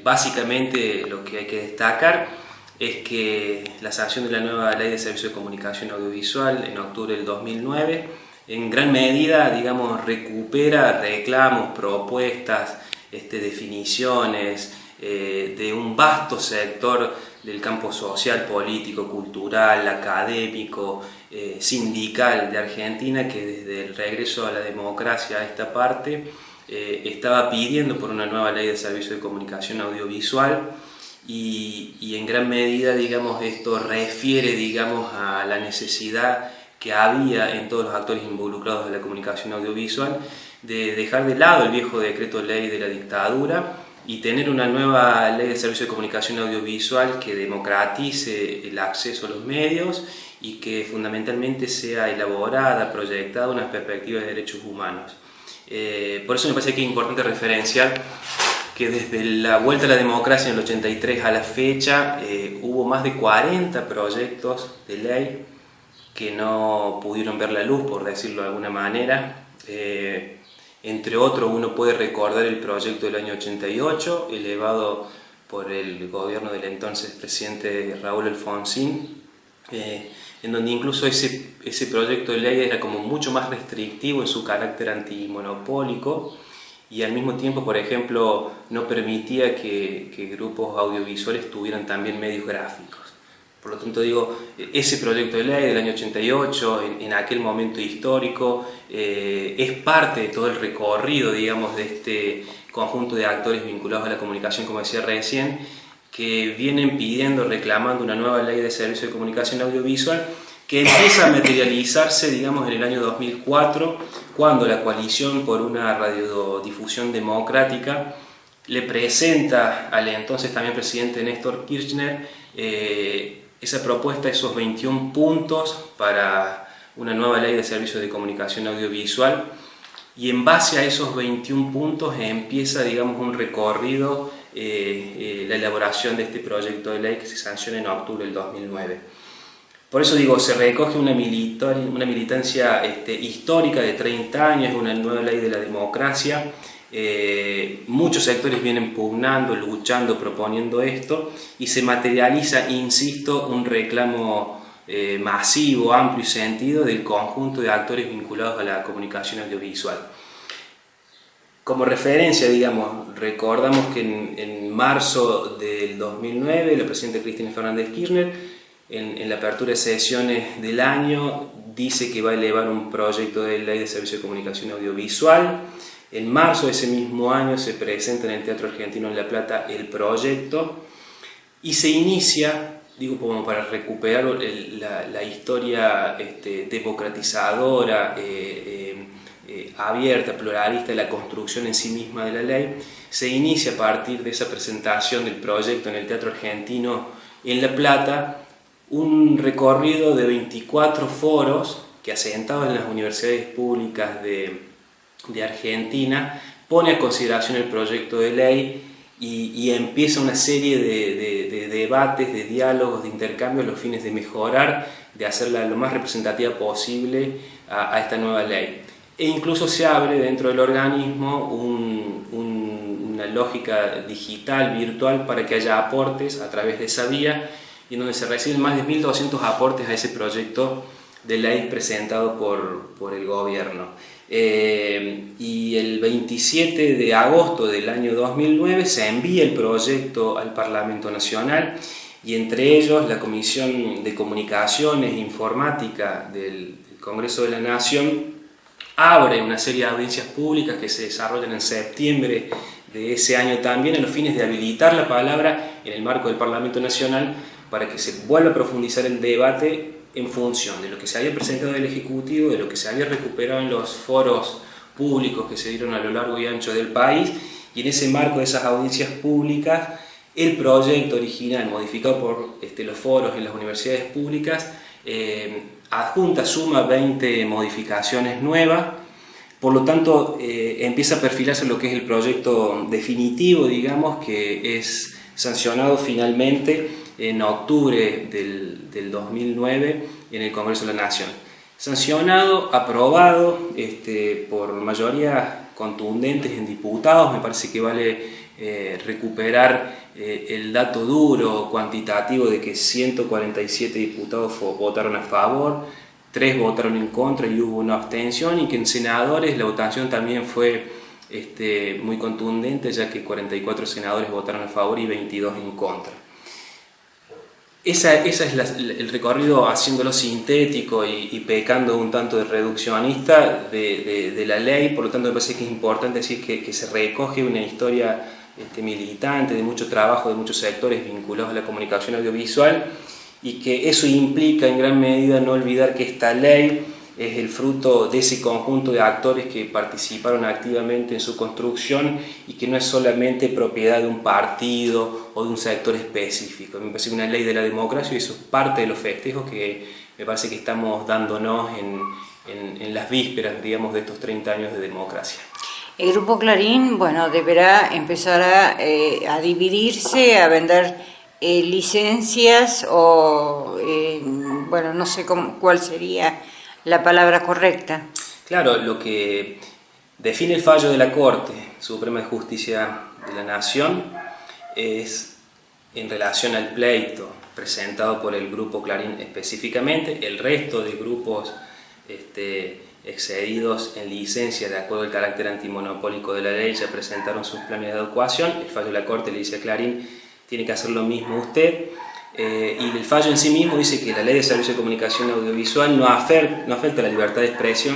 Básicamente lo que hay que destacar es que la sanción de la nueva Ley de Servicios de Comunicación Audiovisual en octubre del 2009 en gran medida, digamos, recupera reclamos, propuestas, definiciones de un vasto sector del campo social, político, cultural, académico, sindical de Argentina, que desde el regreso a la democracia a esta parte estaba pidiendo por una nueva ley de servicios de comunicación audiovisual y en gran medida, digamos, esto refiere, digamos, a la necesidad que había en todos los actores involucrados de la comunicación audiovisual de dejar de lado el viejo decreto ley de la dictadura y tener una nueva ley de servicios de comunicación audiovisual que democratice el acceso a los medios y que fundamentalmente sea elaborada, proyectada una perspectiva de derechos humanos. Por eso me parece que es importante referenciar que desde la vuelta a la democracia en el 83 a la fecha hubo más de 40 proyectos de ley que no pudieron ver la luz, por decirlo de alguna manera. Entre otros, uno puede recordar el proyecto del año 88, elevado por el gobierno del entonces presidente Raúl Alfonsín, en donde incluso ese proyecto de ley era como mucho más restrictivo en su carácter antimonopólico y al mismo tiempo, por ejemplo, no permitía que grupos audiovisuales tuvieran también medios gráficos. Por lo tanto, digo, ese proyecto de ley del año 88, en aquel momento histórico, es parte de todo el recorrido, digamos, de este conjunto de actores vinculados a la comunicación, como decía recién, que vienen pidiendo, reclamando una nueva ley de servicios de comunicación audiovisual que empieza a materializarse, digamos, en el año 2004, cuando la Coalición por una Radiodifusión Democrática le presenta al entonces también presidente Néstor Kirchner esa propuesta, esos 21 puntos para una nueva ley de servicios de comunicación audiovisual, y en base a esos 21 puntos empieza, digamos, un recorrido, la elaboración de este proyecto de ley que se sanciona en octubre del 2009. Por eso digo, se recoge una militancia histórica de 30 años, una nueva ley de la democracia. Muchos sectores vienen pugnando, luchando, proponiendo esto y se materializa, insisto, un reclamo masivo, amplio y sentido del conjunto de actores vinculados a la comunicación audiovisual. Como referencia, digamos, recordamos que en marzo del 2009 la presidenta Cristina Fernández Kirchner, en la apertura de sesiones del año, dice que va a elevar un proyecto de ley de servicio de comunicación audiovisual. En marzo de ese mismo año se presenta en el Teatro Argentino en La Plata el proyecto y se inicia, digo, como para recuperar la historia democratizadora, abierta, pluralista de la construcción en sí misma de la ley. Se inicia a partir de esa presentación del proyecto en el Teatro Argentino en La Plata un recorrido de 24 foros que, asentados en las universidades públicas de Argentina, pone a consideración el proyecto de ley y empieza una serie de debates, de diálogos, de intercambios a los fines de mejorar, de hacerla lo más representativa posible a esta nueva ley. E incluso se abre dentro del organismo una lógica digital, virtual, para que haya aportes a través de esa vía, y en donde se reciben más de 1.200 aportes a ese proyecto de ley presentado por el gobierno. Y el 27 de agosto del año 2009 se envía el proyecto al Parlamento Nacional y entre ellos la Comisión de Comunicaciones e Informática del Congreso de la Nación abre una serie de audiencias públicas que se desarrollan en septiembre de ese año también a los fines de habilitar la palabra en el marco del Parlamento Nacional para que se vuelva a profundizar el debate en función de lo que se había presentado del Ejecutivo, de lo que se había recuperado en los foros públicos que se dieron a lo largo y ancho del país, y en ese marco de esas audiencias públicas, el proyecto original, modificado por los foros en las universidades públicas, adjunta, suma 20 modificaciones nuevas. Por lo tanto, empieza a perfilarse lo que es el proyecto definitivo, digamos, que es sancionado finalmente en octubre del 2009 en el Congreso de la Nación. Sancionado, aprobado por mayoría contundentes en diputados. Me parece que vale recuperar el dato duro, cuantitativo, de que 147 diputados votaron a favor, 3 votaron en contra y hubo una abstención, y que en senadores la votación también fue muy contundente, ya que 44 senadores votaron a favor y 22 en contra. Ese es el recorrido, haciéndolo sintético y pecando un tanto de reduccionista de la ley. Por lo tanto, me parece que es importante decir que se recoge una historia militante, de mucho trabajo de muchos sectores vinculados a la comunicación audiovisual, y que eso implica en gran medida no olvidar que esta ley es el fruto de ese conjunto de actores que participaron activamente en su construcción, y que no es solamente propiedad de un partido o de un sector específico. Me parece que una ley de la democracia, y eso es parte de los festejos que me parece que estamos dándonos en las vísperas, digamos, de estos 30 años de democracia. El Grupo Clarín, bueno, deberá empezar a dividirse, a vender licencias o, bueno, no sé cuál sería la palabra correcta. Claro, lo que define el fallo de la Corte Suprema de Justicia de la Nación es, en relación al pleito presentado por el Grupo Clarín específicamente, el resto de grupos excedidos en licencia de acuerdo al carácter antimonopólico de la ley ya presentaron sus planes de adecuación. El fallo de la Corte le dice a Clarín: tiene que hacer lo mismo usted. Y el fallo en sí mismo dice que la Ley de Servicio de Comunicación Audiovisual no afecta la libertad de expresión,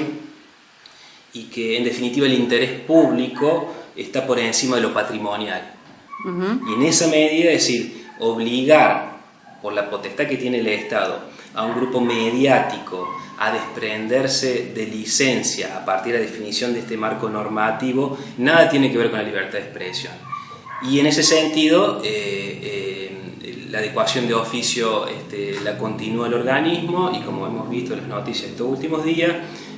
y que en definitiva el interés público está por encima de lo patrimonial. Y en esa medida, es decir, obligar por la potestad que tiene el Estado a un grupo mediático a desprenderse de licencia a partir de la definición de este marco normativo, nada tiene que ver con la libertad de expresión. Y en ese sentido, la adecuación de oficio la continúa el organismo, y como hemos visto en las noticias estos últimos días,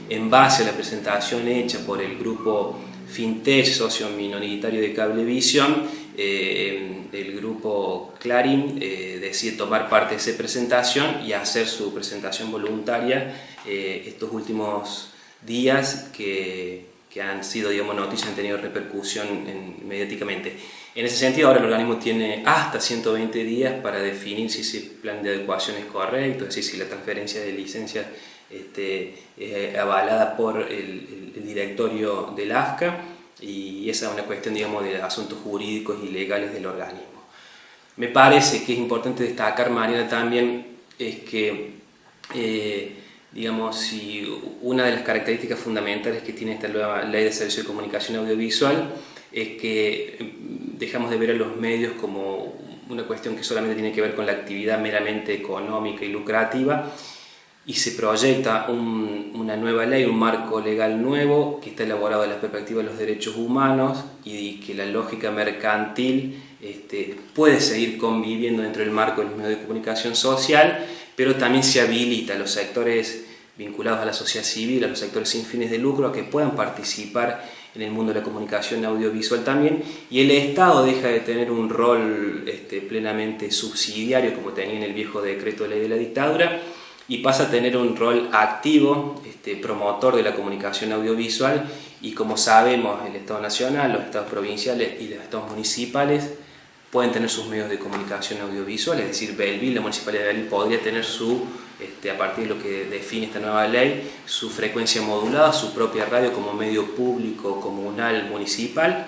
en base a la presentación hecha por el grupo Fintech, socio minoritario de Cablevisión, el grupo Clarín decide tomar parte de esa presentación y hacer su presentación voluntaria estos últimos días que han sido, digamos, noticias, han tenido repercusión mediáticamente. En ese sentido, ahora el organismo tiene hasta 120 días para definir si ese plan de adecuación es correcto, es decir, si la transferencia de licencias es avalada por el directorio del AFCA, y esa es una cuestión, digamos, de asuntos jurídicos y legales del organismo. Me parece que es importante destacar, Mariana, también es que digamos, si una de las características fundamentales que tiene esta nueva Ley de Servicio de Comunicación Audiovisual es que dejamos de ver a los medios como una cuestión que solamente tiene que ver con la actividad meramente económica y lucrativa, y se proyecta una nueva ley, un marco legal nuevo que está elaborado desde la perspectiva de los derechos humanos, y que la lógica mercantil puede seguir conviviendo dentro del marco de los medios de comunicación social, pero también se habilita a los sectores vinculados a la sociedad civil, a los sectores sin fines de lucro, a que puedan participar en el mundo de la comunicación audiovisual también, y el Estado deja de tener un rol plenamente subsidiario como tenía en el viejo decreto de ley de la dictadura, y pasa a tener un rol activo, promotor de la comunicación audiovisual. Y como sabemos, el Estado Nacional, los Estados provinciales y los Estados municipales pueden tener sus medios de comunicación audiovisual, es decir, Belleville, la Municipalidad de Belleville podría tener a partir de lo que define esta nueva ley, su frecuencia modulada, su propia radio como medio público, comunal, municipal,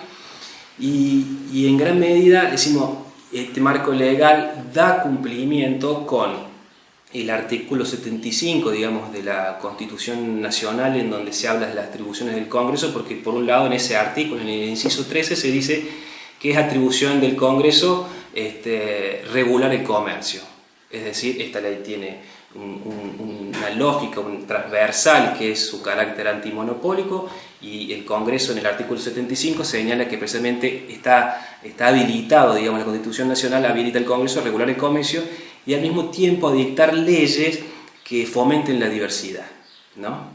y en gran medida, decimos, este marco legal da cumplimiento con el artículo 75, digamos, de la Constitución Nacional, en donde se habla de las atribuciones del Congreso, porque por un lado en ese artículo, en el inciso 13, se dice que es atribución del Congreso regular el comercio. Es decir, esta ley tiene una lógica, un transversal, que es su carácter antimonopólico, y el Congreso en el artículo 75 señala que precisamente está habilitado, digamos, la Constitución Nacional habilita al Congreso a regular el comercio y al mismo tiempo a dictar leyes que fomenten la diversidad, ¿no?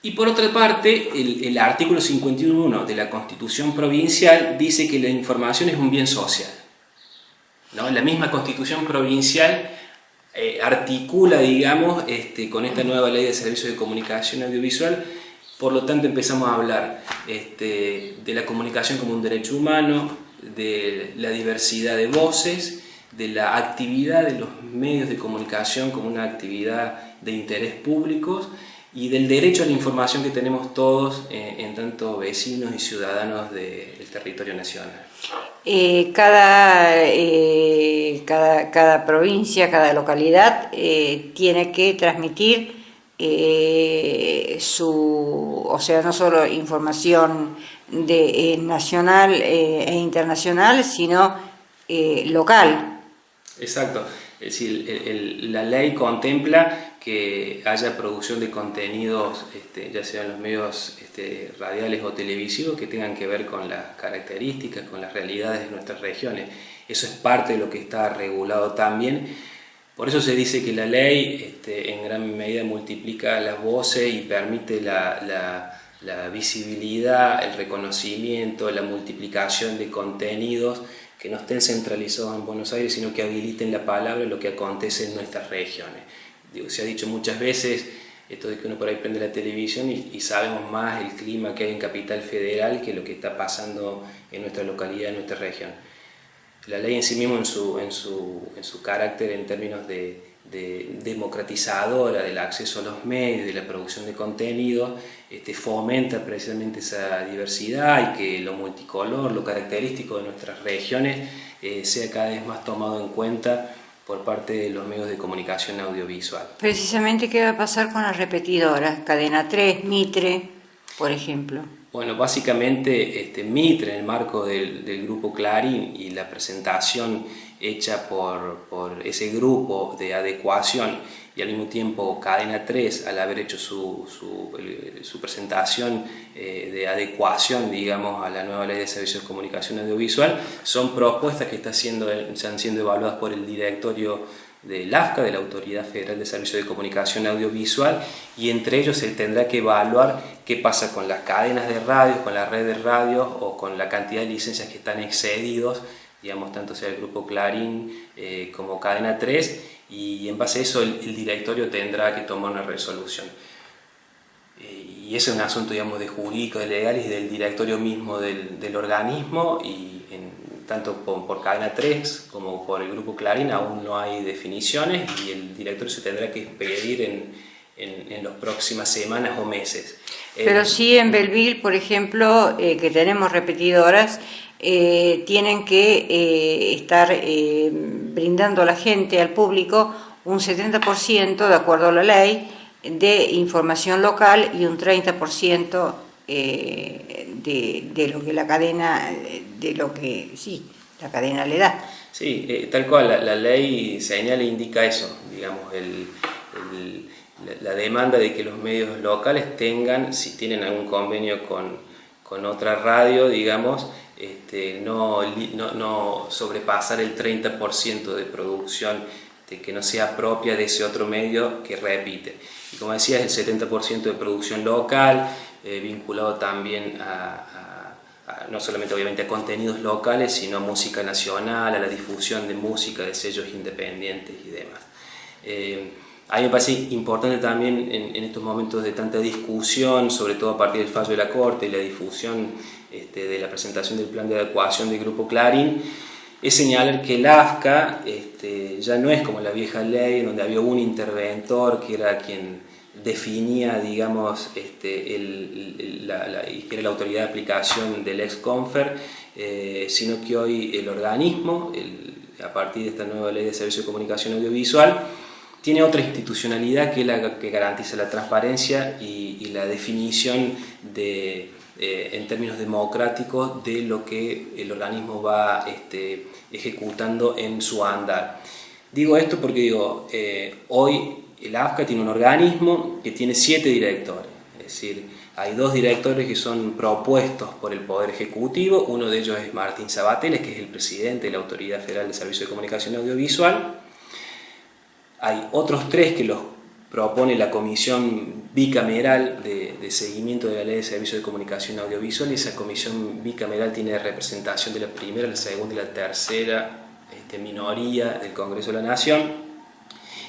Y por otra parte, el artículo 51.1 de la Constitución Provincial dice que la información es un bien social, ¿no? La misma Constitución Provincial articula, digamos, con esta nueva Ley de Servicios de Comunicación Audiovisual, Por lo tanto empezamos a hablar de la comunicación como un derecho humano, de la diversidad de voces, de la actividad de los medios de comunicación como una actividad de interés público y del derecho a la información que tenemos todos en tanto vecinos y ciudadanos del territorio nacional. Cada provincia, cada localidad tiene que transmitir o sea, no solo información nacional e internacional, sino local. Exacto, es decir, la ley contempla que haya producción de contenidos, ya sean los medios radiales o televisivos, que tengan que ver con las características, con las realidades de nuestras regiones. Eso es parte de lo que está regulado también. Por eso se dice que la ley en gran medida multiplica las voces y permite la visibilidad, el reconocimiento, la multiplicación de contenidos que no estén centralizados en Buenos Aires, sino que habiliten la palabra lo que acontece en nuestras regiones. Se ha dicho muchas veces esto de que uno por ahí prende la televisión y sabemos más el clima que hay en Capital Federal que lo que está pasando en nuestra localidad, en nuestra región. La ley en sí mismo, en su carácter en términos de democratizadora del acceso a los medios, de la producción de contenidos, fomenta precisamente esa diversidad y que lo multicolor, lo característico de nuestras regiones sea cada vez más tomado en cuenta por parte de los medios de comunicación audiovisual. Precisamente, ¿qué va a pasar con las repetidoras? Cadena 3, Mitre, por ejemplo. Bueno, básicamente Mitre, en el marco del grupo Clarín y la presentación hecha por ese grupo de adecuación y al mismo tiempo Cadena 3, al haber hecho su presentación de adecuación, digamos, a la nueva ley de servicios de comunicación audiovisual, son propuestas que están siendo evaluadas por el directorio del AFCA, de la Autoridad Federal de Servicios de Comunicación Audiovisual, y entre ellos se tendrá que evaluar qué pasa con las cadenas de radio, con la red de radios o con la cantidad de licencias que están excedidos, digamos, tanto sea el Grupo Clarín como Cadena 3, y en base a eso el directorio tendrá que tomar una resolución. Y ese es un asunto, digamos, de jurídico, de legales y del directorio mismo del organismo, y tanto por Cadena 3 como por el Grupo Clarín aún no hay definiciones y el directorio se tendrá que expedir en las próximas semanas o meses. Pero sí en Belville, por ejemplo, que tenemos repetidoras, tienen que estar brindando a la gente, al público, un 70% de acuerdo a la ley de información local y un 30% de lo que la cadena, la cadena le da. Sí, tal cual, la ley señala e indica eso, digamos, la demanda de que los medios locales tengan, si tienen algún convenio con otra radio, digamos, no sobrepasar el 30% de producción que no sea propia de ese otro medio que repite. Y como decías, el 70% de producción local, vinculado también no solamente obviamente a contenidos locales, sino a música nacional, a la difusión de música de sellos independientes y demás. A mí me parece importante también en estos momentos de tanta discusión, sobre todo a partir del fallo de la Corte y la difusión de la presentación del plan de adecuación del Grupo Clarín, es señalar que el AFCA ya no es como la vieja ley, donde había un interventor que era quien definía, digamos, que era la autoridad de aplicación del ex-Confer, sino que hoy el organismo, a partir de esta nueva ley de servicio de comunicación audiovisual, tiene otra institucionalidad que es la que garantiza la transparencia y la definición en términos democráticos de lo que el organismo va ejecutando en su andar. Digo esto porque hoy el AFCA tiene un organismo que tiene 7 directores, es decir, hay 2 directores que son propuestos por el Poder Ejecutivo, uno de ellos es Martín Sabateles, que es el presidente de la Autoridad Federal de Servicios de Comunicación Audiovisual. Hay otros 3 que los propone la Comisión Bicameral de Seguimiento de la Ley de Servicios de Comunicación Audiovisual, y esa comisión bicameral tiene representación de la primera, la segunda y la tercera minoría del Congreso de la Nación,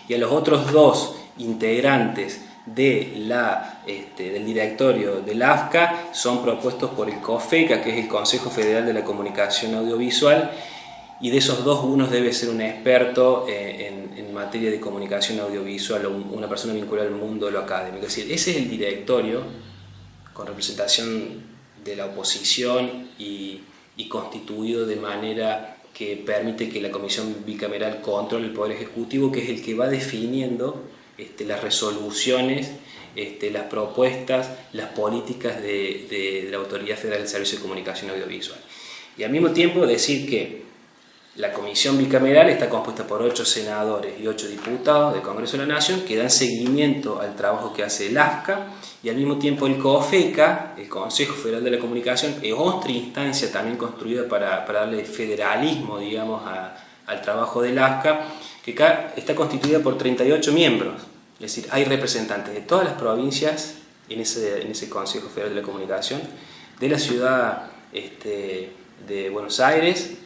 y a los otros 2 integrantes del directorio del AFCA son propuestos por el COFECA, que es el Consejo Federal de la Comunicación Audiovisual, y de esos dos uno debe ser un experto en materia de comunicación audiovisual o una persona vinculada al mundo de lo académico. Es decir, ese es el directorio con representación de la oposición y constituido de manera que permite que la Comisión Bicameral controle el Poder Ejecutivo, que es el que va definiendo las resoluciones, las propuestas, las políticas de la Autoridad Federal del Servicio de Comunicación Audiovisual. Y al mismo tiempo decir que la Comisión Bicameral está compuesta por 8 senadores y 8 diputados del Congreso de la Nación que dan seguimiento al trabajo que hace el AFCA, y al mismo tiempo el COFECA, el Consejo Federal de la Comunicación, es otra instancia también construida para darle federalismo, digamos, al trabajo del AFCA, que acá está constituida por 38 miembros, es decir, hay representantes de todas las provincias en ese Consejo Federal de la Comunicación, de la ciudad de Buenos Aires,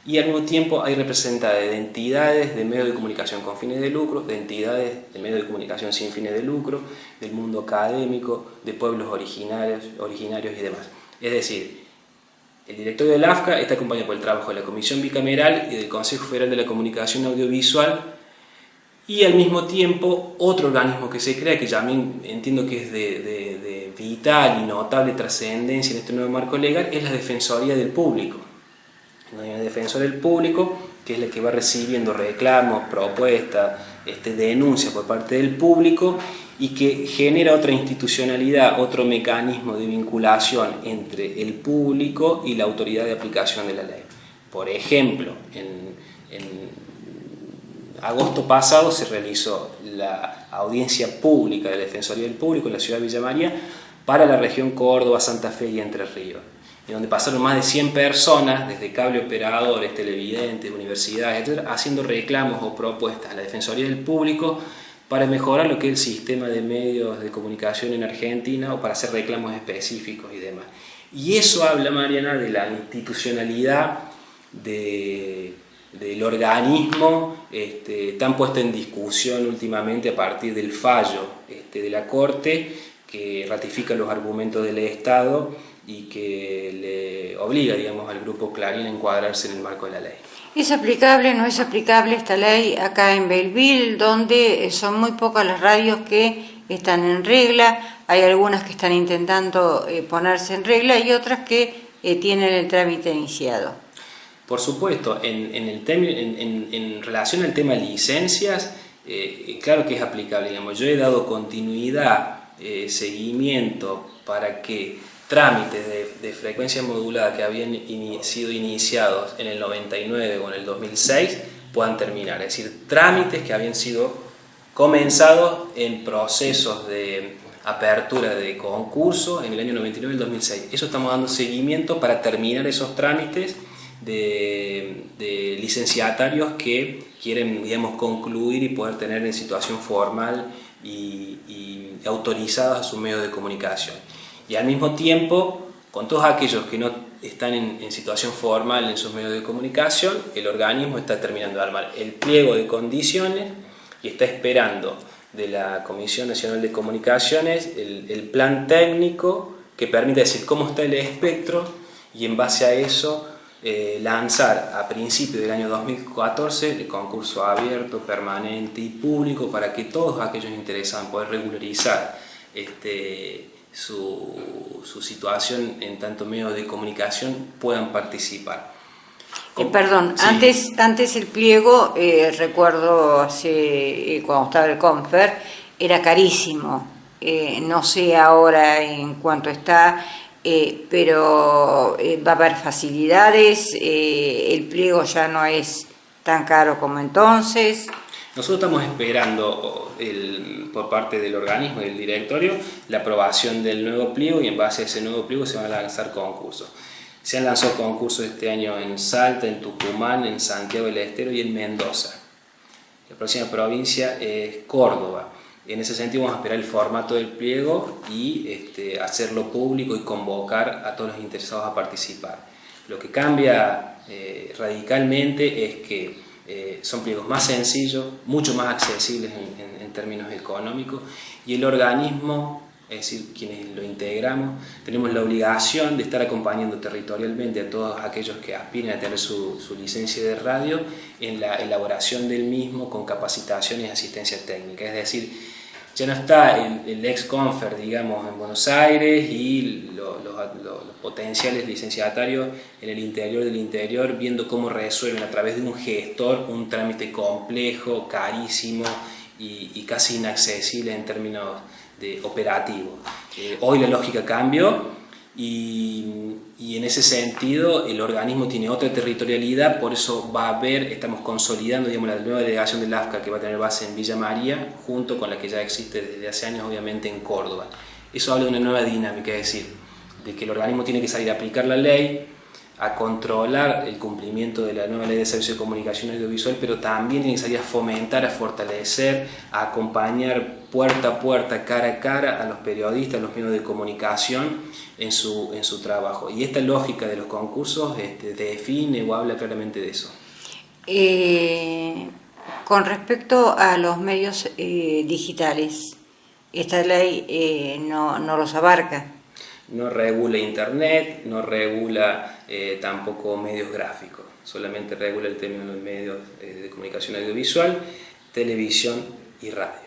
y al mismo tiempo hay representantes de entidades de medios de comunicación con fines de lucro, de entidades de medios de comunicación sin fines de lucro, del mundo académico, de pueblos originarios y demás. Es decir, el directorio del AFCA está acompañado por el trabajo de la Comisión Bicameral y del Consejo Federal de la Comunicación Audiovisual, y al mismo tiempo otro organismo que se crea, que también entiendo que es de vital y notable trascendencia en este nuevo marco legal, es la Defensoría del Público. El defensor del público, que es el que va recibiendo reclamos, propuestas, denuncias por parte del público, y que genera otra institucionalidad, otro mecanismo de vinculación entre el público y la autoridad de aplicación de la ley. Por ejemplo, en agosto pasado se realizó la audiencia pública de la Defensoría del Público en la ciudad de Villa María para la región Córdoba, Santa Fe y Entre Ríos, en donde pasaron más de 100 personas, desde cable operadores, televidentes, universidades, etc., haciendo reclamos o propuestas a la Defensoría del Público para mejorar lo que es el sistema de medios de comunicación en Argentina, o para hacer reclamos específicos y demás. Y eso habla, Mariana, de la institucionalidad del organismo tan puesta en discusión últimamente a partir del fallo de la Corte, que ratifica los argumentos del Estado y que le obliga, digamos, al Grupo Clarín a encuadrarse en el marco de la ley. ¿Es aplicable, no es aplicable esta ley acá en Belleville, donde son muy pocas las radios que están en regla? Hay algunas que están intentando ponerse en regla y otras que tienen el trámite iniciado. Por supuesto, en relación al tema licencias, claro que es aplicable. Digamos, yo he dado continuidad, seguimiento para que trámites de frecuencia modulada que habían sido iniciados en el 99 o en el 2006 puedan terminar. Es decir, trámites que habían sido comenzados en procesos de apertura de concurso en el año 99 y el 2006. Eso estamos dando seguimiento para terminar esos trámites de licenciatarios que quieren, digamos, concluir y poder tener en situación formal y autorizados a sus medios de comunicación. Y al mismo tiempo, con todos aquellos que no están en situación formal en sus medios de comunicación, el organismo está terminando de armar el pliego de condiciones y está esperando de la Comisión Nacional de Comunicaciones el plan técnico que permite decir cómo está el espectro, y en base a eso lanzar a principios del año 2014 el concurso abierto, permanente y público para que todos aquellos interesados en poder regularizar su situación en tanto medios de comunicación puedan participar. Perdón, sí. antes el pliego, recuerdo cuando estaba el Confer, era carísimo. No sé ahora en cuánto está, pero va a haber facilidades, el pliego ya no es tan caro como entonces. Nosotros estamos esperando por parte del organismo y del directorio la aprobación del nuevo pliego, y en base a ese nuevo pliego se van a lanzar concursos. Se han lanzado concursos este año en Salta, en Tucumán, en Santiago del Estero y en Mendoza. La próxima provincia es Córdoba. En ese sentido vamos a esperar el formato del pliego y hacerlo público y convocar a todos los interesados a participar. Lo que cambia radicalmente es que son pliegos más sencillos, mucho más accesibles en términos económicos, y el organismo, es decir, quienes lo integramos, tenemos la obligación de estar acompañando territorialmente a todos aquellos que aspiren a tener su licencia de radio en la elaboración del mismo con capacitaciones y asistencia técnica. Es decir, ya no está el ex-confer, digamos, en Buenos Aires y los potenciales licenciatarios en el interior del interior viendo cómo resuelven a través de un gestor un trámite complejo, carísimo y casi inaccesible en términos operativos. Hoy la lógica cambió y en ese sentido el organismo tiene otra territorialidad, por eso va a haber, estamos consolidando, digamos, la nueva delegación del AFCA que va a tener base en Villa María, junto con la que ya existe desde hace años obviamente en Córdoba. Eso habla de una nueva dinámica, es decir, de que el organismo tiene que salir a aplicar la ley, a controlar el cumplimiento de la nueva ley de servicio de comunicación audiovisual, pero también tiene que salir a fomentar, a fortalecer, a acompañar puerta a puerta, cara a cara a los periodistas, a los medios de comunicación en su trabajo. Y esta lógica de los concursos define o habla claramente de eso. Con respecto a los medios digitales, esta ley no los abarca. No regula internet, no regula tampoco medios gráficos, solamente regula el término de medios de comunicación audiovisual, televisión y radio.